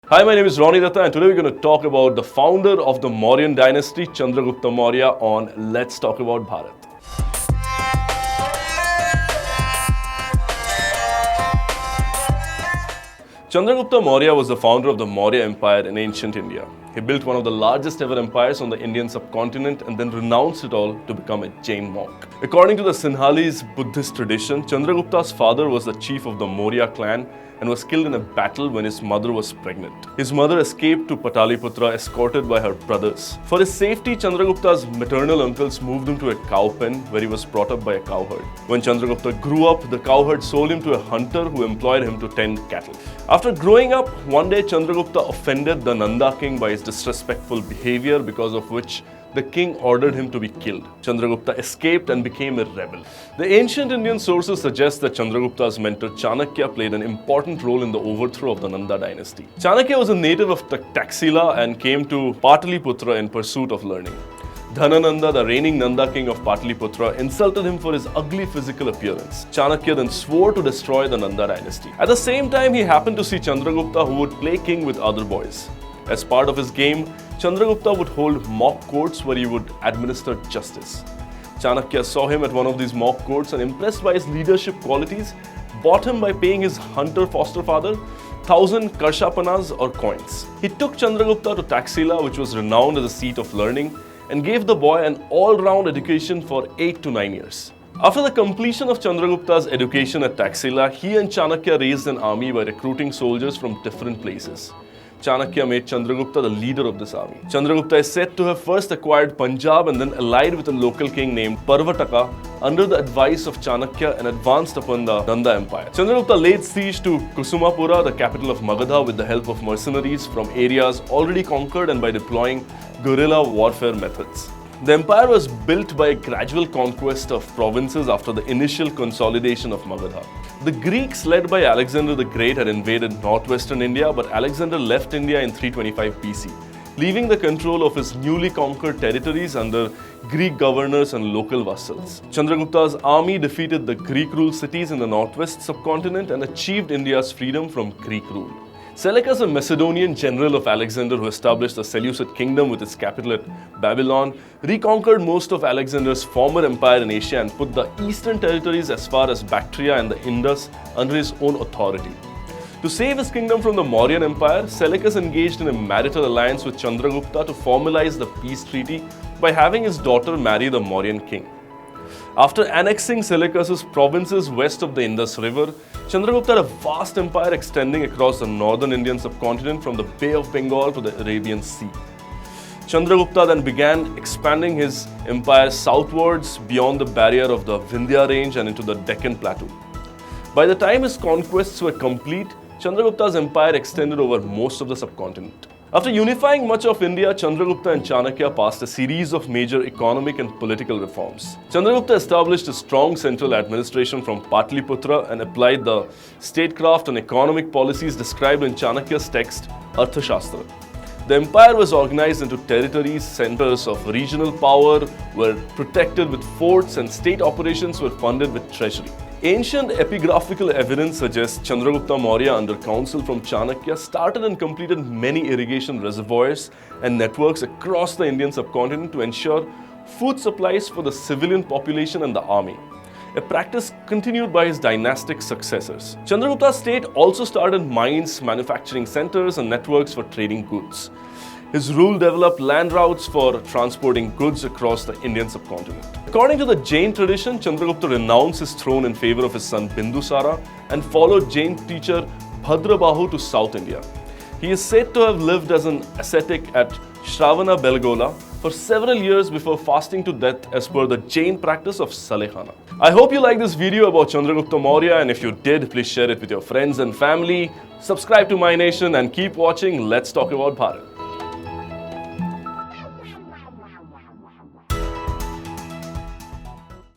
Hi, my name is Ronnie Datta and today we're going to talk about the founder of the Mauryan dynasty, Chandragupta Maurya, on Let's Talk About Bharat. Chandragupta Maurya was the founder of the Maurya Empire in ancient India. He built one of the largest ever empires on the Indian subcontinent and then renounced it all to become a Jain monk. According to the SINHALESE Buddhist tradition, Chandragupta's father was the chief of the Maurya clan and was killed in a battle when his mother was pregnant. His mother escaped to PATALIPUTRA escorted by her brothers. For his safety, Chandragupta's maternal uncles moved him to a cow pen where he was brought up by a cowherd. When Chandragupta grew up, the cowherd sold him to a hunter who employed him to tend cattle. After growing up, one day Chandragupta offended the Nanda king by his disrespectful behavior, because of which the king ordered him to be killed. Chandragupta escaped and became a rebel. The ancient Indian sources suggest that Chandragupta's mentor Chanakya played an important role in the overthrow of the Nanda dynasty. Chanakya was a native of Taxila and came to Pataliputra in pursuit of learning. Dhanananda, the reigning Nanda king of Pataliputra, insulted him for his ugly physical appearance. Chanakya then swore to destroy the Nanda dynasty. At the same time, he happened to see Chandragupta, who would play king with other boys. As part of his game, Chandragupta would hold mock courts where he would administer justice. Chanakya saw him at one of these mock courts and, impressed by his leadership qualities, bought him by paying his hunter foster father 1,000 karshapanas or coins. He took Chandragupta to Taxila, which was renowned as a seat of learning, and gave the boy an all-round education for 8 to 9 years. After the completion of Chandragupta's education at Taxila, he and Chanakya raised an army by recruiting soldiers from different places. Chanakya made Chandragupta the leader of this army. Chandragupta is said to have first acquired Punjab and then allied with a local king named Parvataka under the advice of Chanakya and advanced upon the Nanda Empire. Chandragupta laid siege to Kusumapura, the capital of Magadha, with the help of mercenaries from areas already conquered and by deploying guerrilla warfare methods. The empire was built by a gradual conquest of provinces after the initial consolidation of Magadha. The Greeks, led by Alexander the Great, had invaded northwestern India, but Alexander left India in 325 BC, leaving the control of his newly conquered territories under Greek governors and local vassals. Chandragupta's army defeated the Greek-ruled cities in the northwest subcontinent and achieved India's freedom from Greek rule. Seleucus, a Macedonian general of Alexander who established the Seleucid kingdom with its capital at Babylon, reconquered most of Alexander's former empire in Asia and put the eastern territories as far as Bactria and the Indus under his own authority. To save his kingdom from the Mauryan Empire, Seleucus engaged in a marital alliance with Chandragupta to formalize the peace treaty by having his daughter marry the Mauryan king. After annexing Seleucus's provinces west of the Indus River, Chandragupta had a vast empire extending across the northern Indian subcontinent from the Bay of Bengal to the Arabian Sea. Chandragupta then began expanding his empire southwards beyond the barrier of the Vindhya range and into the Deccan Plateau. By the time his conquests were complete, Chandragupta's empire extended over most of the subcontinent. After unifying much of India, Chandragupta and Chanakya passed a series of major economic and political reforms. Chandragupta established a strong central administration from Pataliputra and applied the statecraft and economic policies described in Chanakya's text, Arthashastra. The empire was organized into territories. Centers of regional power were protected with forts and state operations were funded with treasury. Ancient epigraphical evidence suggests Chandragupta Maurya, under counsel from Chanakya, started and completed many irrigation reservoirs and networks across the Indian subcontinent to ensure food supplies for the civilian population and the army, a practice continued by his dynastic successors. Chandragupta's state also started mines, manufacturing centers, and networks for trading goods. His rule developed land routes for transporting goods across the Indian subcontinent. According to the Jain tradition, Chandragupta renounced his throne in favor of his son Bindusara and followed Jain teacher Bhadrabahu to South India. He is said to have lived as an ascetic at SHRAVANABELAGOLA for several years before fasting to death as per the Jain practice of Salehana. I hope you liked this video about Chandragupta Maurya, and if you did, please share it with your friends and family. Subscribe to MyNation and keep watching Let's Talk About Bharat.